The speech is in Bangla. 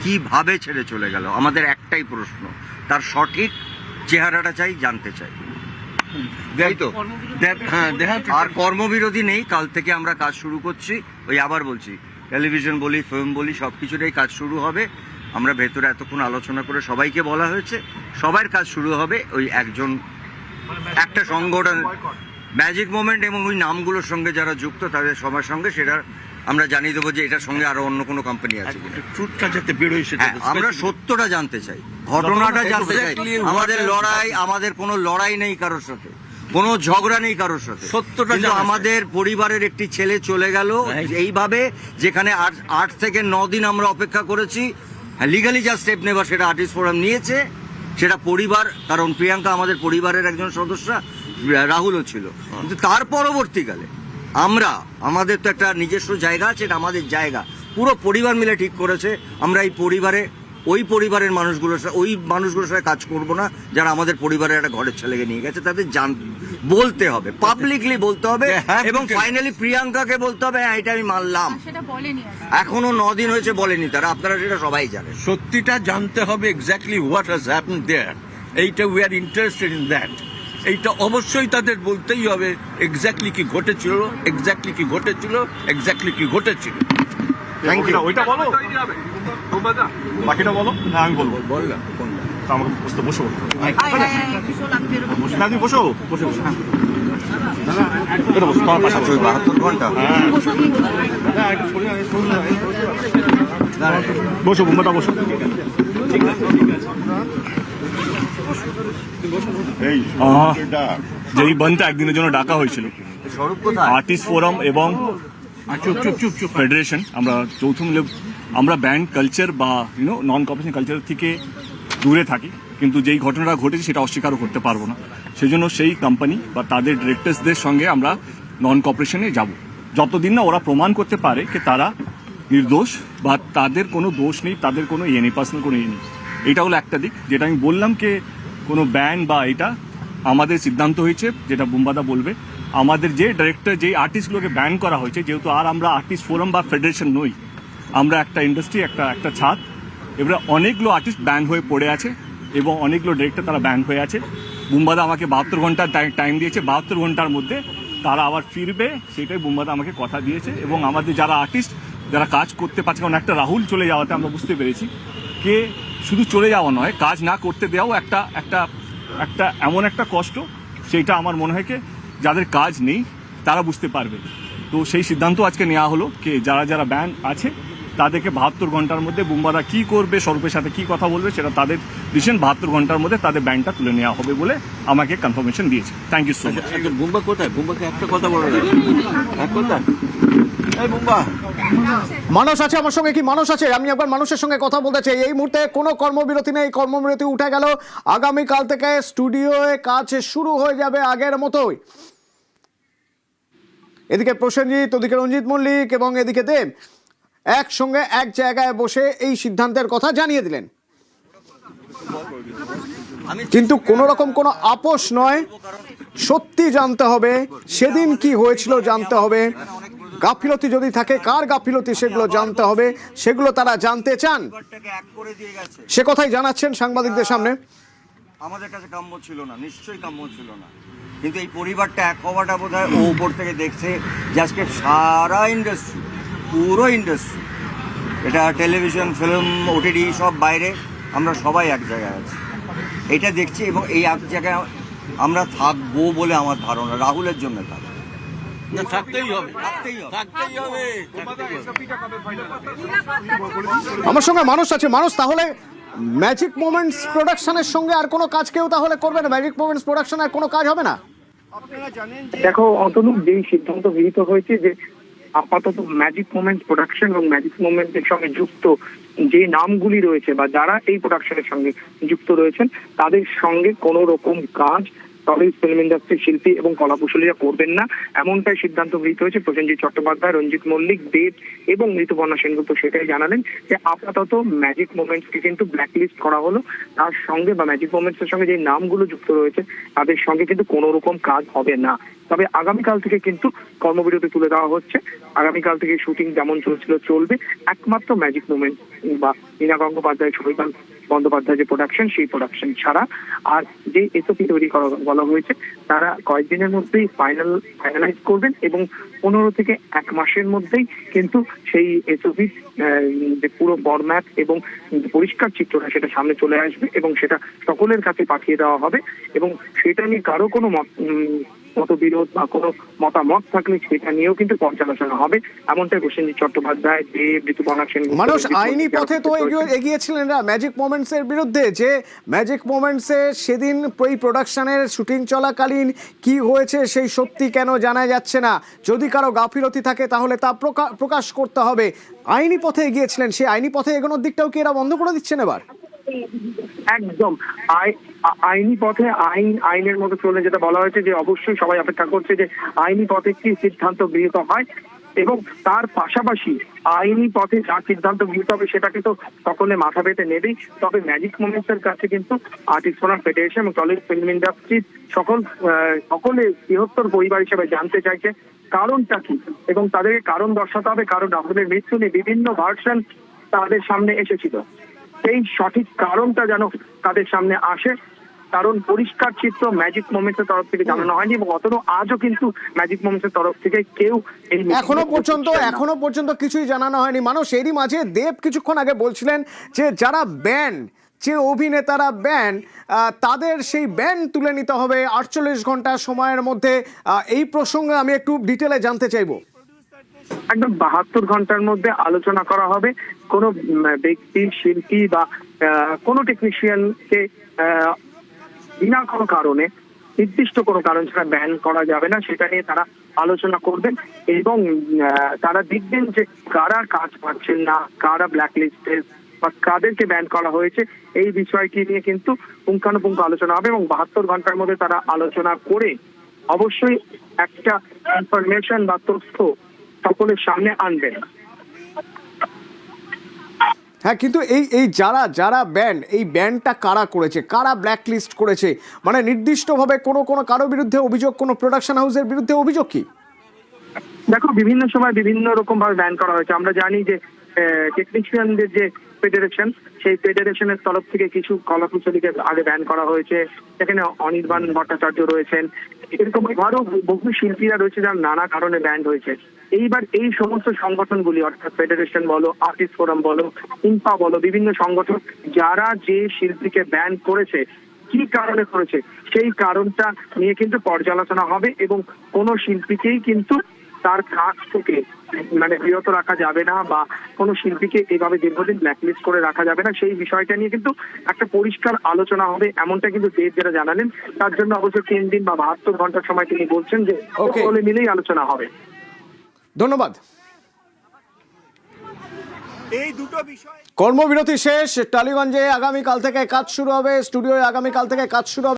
কিভাবে ছেড়ে চলে গেল? আমাদের একটাই প্রশ্ন, তার সঠিক চেহারাটা চাই, জানতে চাই। আর কর্মবিরতি নেই, কাল থেকে আমরা কাজ শুরু করছি। ওই আবার বলছি, টেলিভিশন বলি, ফিল্ম বলি, সব কিছুটাই কাজ শুরু হবে। আমরা ভেতরে এতক্ষণ আলোচনা করে সবাইকে বলা হয়েছে, সবার কাজ শুরু হবে। ওই একটা সংগঠন ম্যাজিক মোমেন্ট এবং ওই নামগুলোর সঙ্গে যারা যুক্ত তাদের সবার সঙ্গে সেটা আমরা জানিয়ে দেবো যে এটার সঙ্গে আরো অন্য কোনো কোম্পানি আছে কিনা। ট্রুথটা যাতে বেরোয় সেটা আমরা সত্যটা জানতে চাই, ঘটনাটা জানতে চাই। আমাদের কোনো লড়াই নেই কারোর সাথে, কোনো ঝগড়া নেই কারোর সাথে। সত্যটা কিন্তু আমাদের পরিবারের একটি ছেলে চলে গেল এইভাবে, যেখানে 8 থেকে 9 দিন আমরা অপেক্ষা করেছি। লিগালি যা স্টেপ নেবার সেটা আর্টিস্ট ফোরাম নিয়েছে, সেটা পরিবার, কারণ প্রিয়াঙ্কা আমাদের পরিবারের একজন সদস্য, রাহুলও ছিল। কিন্তু তার পরবর্তীকালে আমাদের তো একটা নিজস্ব জায়গা আছে, এটা আমাদের জায়গা, পুরো পরিবার মিলে ঠিক করেছে আমরা ওই পরিবারের মানুষগুলোর সাথে কাজ করব না যারা আমাদের পরিবারের একটা ঘরের ছেলেকে নিয়ে গেছে। তাদের বলতে হবে, পাবলিকলি বলতে হবে, এবং ফাইনালি প্রিয়াঙ্কাকে বলতে হবে হ্যাঁ এটা আমি মানলাম। এখনো 9 দিন হয়েছে বলেনি তারা, আপনারা সেটা সবাই জানেন। সত্যিটা জানতে হবে, এক্স্যাক্টলি হোয়াট হ্যাজ হ্যাপেন্ড দেয়ার। এইটা we are interested in that. এইটা অবশ্যই তাদের বলতেই হবে, এক্স্যাক্টলি কি ঘটেছিল, এক্স্যাক্টলি কি ঘটেছিল, এক্স্যাক্টলি কি ঘটেছিল। Thank you. ওইটা বলো, বাকিটা বলো। না আমি বলবো, বললাম আমাকে বসতে বসো, তুমি বসো, বসে বসো। হ্যাঁ এটা বসো, তোমার পাশে 72 ঘন্টা বসো, বুম্বাটা বসো। যেই বনটা একদিনের জন্য ডাকা হয়েছিল, আর্টিস্ট ফোরাম এবং ফেডারেশন, আমরা যৌথ মিলে আমরা ব্যান্ড কালচার বা নন কর্পোরেশন কালচার থেকে দূরে থাকি, কিন্তু যেই ঘটনাটা ঘটেছে সেটা অস্বীকারও করতে পারবো না। সেই জন্য সেই কোম্পানি বা তাদের ডিরেক্টরসদের সঙ্গে আমরা নন কর্পোরেশনে যাব, যতদিন না ওরা প্রমাণ করতে পারে যে তারা নির্দোষ বা তাদের কোনো দোষ নেই, তাদের কোনো নেই, পার্সোনাল কোনো নেই। এটা হলো একটা দিক যেটা আমি বললাম, যে কোনো ব্যান্ড বা এটা আমাদের সিদ্ধান্ত হয়েছে, যেটা বুম্বাদা বলবে, আমাদের যে ডিরেক্টর, যে আর্টিস্টগুলোকে ব্যান করা হয়েছে, যেহেতু আর আমরা আর্টিস্ট ফোরাম বা ফেডারেশন নই, আমরা একটা ইন্ডাস্ট্রি, একটা ছাদ। এবারে অনেকগুলো আর্টিস্ট ব্যান হয়ে পড়ে আছে এবং অনেকগুলো ডিরেক্টর তারা ব্যান হয়ে আছে। বুম্বাদা আমাকে 72 ঘন্টার টাইম দিয়েছে, 72 ঘন্টার মধ্যে তারা আবার ফিরবে, সেটাই বুম্বাদা আমাকে কথা দিয়েছে। এবং আমাদের যারা আর্টিস্ট যারা কাজ করতে পারছে, কারণ একটা রাহুল চলে যাওয়াতে আমরা বুঝতে পেরেছি কে শুধু চলে যাওয়া নয়, কাজ না করতে দেওয়াও একটা এমন একটা কষ্ট, সেইটা আমার মনে হয় কি যাদের কাজ নেই তারা বুঝতে পারবে। তো সেই সিদ্ধান্ত আজকে নেওয়া হলো যে যারা ব্যান আছে তাদেরকে 72 ঘন্টার মধ্যে বুম্বাদা কি করবে, স্বরূপের সাথে কি কথা বলবে, সেটা তাদের ডিসিশন। 72 ঘন্টার মধ্যে তাদের ব্যানটা তুলে নেওয়া হবে বলে আমাকে কনফার্মেশন দিয়েছে। Thank you so much. Bumba কোথায়? বুম্বাকে একটা কথা বলো, এক কথা। এই বুম্বা, মানুষ আছে আমার সঙ্গে, কি মানুষ আছে? আমি একবার মানুষের সঙ্গে কথা বলতে চাই। এই মুহূর্তে কোনো কর্মবিরতি নেই, কর্মবিরতি উঠে গেল। আগামীকাল থেকে স্টুডিওয়ে কাজ শুরু হয়ে যাবে আগের মতোই। এদিকে প্রসেনজিৎ, ওদিকে রঞ্জিত মল্লিক এবং এদিকে দেব একসঙ্গে এক জায়গায় বসে এই সিদ্ধান্তের কথা জানিয়ে দিলেন, কিন্তু কোন রকম কোনো আপোষ নয়। সত্যি জানতে হবে, সেদিন কি হয়েছিল জানতে হবে, গাফিলতি যদি থাকে কার গাফিলতি সেগুলো জানতে হবে, সেগুলো তারা জানতে চান। সে কথাই জানাচ্ছেন সাংবাদিকদের সামনে। আমাদের কাছে কাম্য ছিল না, নিশ্চয়ই কাম্য ছিল না, কিন্তু এই পরিবারটা এক হওয়াটা বোধহয় ও উপর থেকে দেখছে যে আজকে সারা ইন্ডাস্ট্রি, পুরো ইন্ডাস্ট্রি, এটা টেলিভিশন, ফিল্ম, ওটিটি সব বাইরে, আমরা সবাই এক জায়গায় আছি, এটা দেখছি। এবং এই এক জায়গায় আমরা থাকবো বলে আমার ধারণা, রাহুলের জন্য থাকবো। আমার সঙ্গে মানুষ আছে। মানুষ, তাহলে ম্যাজিক মোমেন্টস প্রোডাকশনের সঙ্গে আর কোনো কাজ কেউ তাহলে করবে না? ম্যাজিক মোমেন্টস প্রোডাকশনের কোনো কাজ হবে না? দেখো অতনু, যেই সিদ্ধান্ত গৃহীত হয়েছে যে আপাতত ম্যাজিক মোমেন্টস প্রোডাকশন এবং ম্যাজিক মোমেন্টসের সঙ্গে যুক্ত যে নামগুলি রয়েছে বা যারা এই প্রোডাকশনের সঙ্গে যুক্ত রয়েছেন তাদের সঙ্গে কোনো রকম কাজ তবে ফিল্ম ইন্ডাস্ট্রির শিল্পী এবং কলাকুশলীরা করবেন না, এমনটাই সিদ্ধান্ত গৃহীত হয়েছে। প্রসেনজিৎ চট্টোপাধ্যায়, রঞ্জিত মল্লিক, দেব এবং ঋতুপর্ণা সেনগুপ্ত সেটাই জানালেন যে আপাতত ম্যাজিক মোমেন্টসকে কিন্তু ব্ল্যাকলিস্ট করা হলো। তার সঙ্গে বা ম্যাজিক মোমেন্টস এর সঙ্গে যে নামগুলো যুক্ত রয়েছে তাদের সঙ্গে কিন্তু কোনো রকম কাজ হবে না। তবে আগামীকাল থেকে কিন্তু কর্মবিরতি তুলে দেওয়া হচ্ছে। আগামীকাল থেকে শুটিং যেমন চলছিল চলবে, একমাত্র ম্যাজিক মোমেন্ট বা মীনা গঙ্গোপাধ্যায়, শৈবাল বন্দ্যোপাধ্যায় যে প্রোডাকশন, সেই প্রোডাকশন ছাড়া আর যে এসওপি তৈরি করা বলা হয়েছে তারা কয়েকদিনের মধ্যেই ফাইনালাইজ করবেন এবং 15 থেকে 1 মাসের মধ্যেই কিন্তু সেই এসওপি যে পুরো ফরম্যাট এবং পরিষ্কার চিত্রটা সেটা সামনে চলে আসবে এবং সেটা সকলের কাছে পাঠিয়ে দেওয়া হবে এবং সেটা নিয়ে কারো কোনো মতবিরোধ বা কোনো মতামত থাকলে সেটা নিয়েও কিন্তু পর্যালোচনা হবে, এমনটাই প্রসেনজিৎ চট্টোপাধ্যায়, দেব, ঋতুপর্ণা সেনগুপ্ত মানুষ আইনি পথে তো এগিয়েছিলেন না ম্যাজিক মোমেন্টস এর বিরুদ্ধে, যে ম্যাজিক মোমেন্টস এর সেদিন এই প্রোডাকশনের শুটিং চলাকালীন কি হয়েছে সেই সত্যি কেন জানা যাচ্ছে না, যদি কারো গাফিলতি থাকে তাহলে তা প্রকাশ করতে হবে। আইনি পথে এগিয়েছিলেন, সেই আইনি পথে এগোনোর দিকটাও কি এরা বন্ধ করে দিচ্ছেন এবার? একদম আইনি পথে আইনের মতো চলে, যেটা বলা হয়েছে যে অবশ্যই সবাই অপেক্ষা করছে যে আইনি পথে কি সিদ্ধান্ত গৃহীত হয় এবং তার পাশাপাশি আইনি পথে যা সিদ্ধান্ত গৃহীত হবে সেটাকে তো সকলে মাথা পেতে নেবেই। তবে ম্যাজিক মোমেন্টস এর কাছে কিন্তু আর্টিস্ট ফোরাম ফেডারেশন এবং টলিউড ফিল্ম ইন্ডাস্ট্রির সকলে বৃহত্তর পরিবার হিসেবে জানতে চাইছে কারণটা কি এবং তাদেরকে কারণ দর্শাতে হবে। কারণ রাহুলের মৃত্যু নিয়ে বিভিন্ন ভার্সন তাদের সামনে এসেছিল, সেই সঠিক কারণটা যেন তাদের সামনে আসে, কারণ পরিষ্কার চিত্র ম্যাজিক মোমেন্টস এর তরফ থেকে জানানো হয়নি এবং আজও কিন্তু ম্যাজিক মোমেন্টস এর তরফ থেকে কেউ এই এখনো পর্যন্ত কিছুই জানানো হয়নি। মানুষ এরই মাঝে দেব কিছুক্ষণ আগে বলছিলেন যে যারা ব্যান্ড, যে অভিনেতারা ব্যান্ড, তাদের সেই ব্যান্ড তুলে নিতে হবে 48 ঘন্টা সময়ের মধ্যে। এই প্রসঙ্গে আমি একটু ডিটেলে জানতে চাইবো। একদম 72 ঘন্টার মধ্যে আলোচনা করা হবে। কোনো ব্যক্তি, শিল্পী বা কোনো টেকনিশিয়ানকে বিনা কোনো কারণে, নির্দিষ্ট কোনো কারণ ছাড়া ব্যান করা যাবে না, সেটা নিয়ে তারা আলোচনা করবেন এবং তারা দেখবেন যে কারা কাজ পাচ্ছেন না, কারা ব্ল্যাক লিস্টেড বা কাদেরকে ব্যান করা হয়েছে, এই বিষয়টি নিয়ে কিন্তু পুঙ্খানুপুঙ্খ আলোচনা হবে এবং 72 ঘন্টার মধ্যে তারা আলোচনা করে অবশ্যই একটা ইনফরমেশন বা তথ্য সকলের সামনে আনবেন। হ্যাঁ, কিন্তু এই যারা ব্যান্ড, এই ব্যান্ডটা কারা করেছে, কারা ব্ল্যাক লিস্ট করেছে, মানে নির্দিষ্টভাবে কোনো কারো বিরুদ্ধে অভিযোগ, কোনো প্রোডাকশন হাউসের বিরুদ্ধে অভিযোগ কি? দেখো, বিভিন্ন সময় বিভিন্ন রকম ভাবে ব্যান করা হয়েছে। আমরা জানি যে টেকনিশিয়ানদের যে ফেডারেশন, সেই ফেডারেশনের তরফ থেকে কিছু কলাকুশলীকে আগে ব্যান করা হয়েছে, সেখানে অনির্বাণ ভট্টাচার্য রয়েছেন, এরকম আরো বহু শিল্পীরা রয়েছে যারা নানা কারণে ব্যান হয়েছে। এইবার এই সমস্ত সংগঠনগুলি, অর্থাৎ ফেডারেশন বলো, আর্টিস্ট ফোরাম বলো, ইনপা বলো, বিভিন্ন সংগঠন যারা যে শিল্পীকে ব্যান করেছে, কি কারণে করেছে, সেই কারণটা নিয়ে কিন্তু পর্যালোচনা হবে এবং কোনো শিল্পীকেই কিন্তু তার কাজ থেকে বিরত রাখা যাবে না বা কোনো শিল্পীকে এভাবে দীর্ঘদিন ব্ল্যাকলিস্ট করে রাখা যাবে না, সেই বিষয়টা নিয়ে কিন্তু একটা পরিষ্কার আলোচনা হবে, এমনটা কিন্তু দেব যেটা জানালেন। তার জন্য অবশ্যই 3 দিন বা 72 ঘন্টার সময় তিনি বলছেন যে সকলে মিলেই আলোচনা হবে। ধন্যবাদ। কর্মবিরতি শেষ, টালিগঞ্জে আগামীকাল থেকে কাজ শুরু হবে, স্টুডিওয়ে আগামীকাল থেকে কাজ শুরু হবে।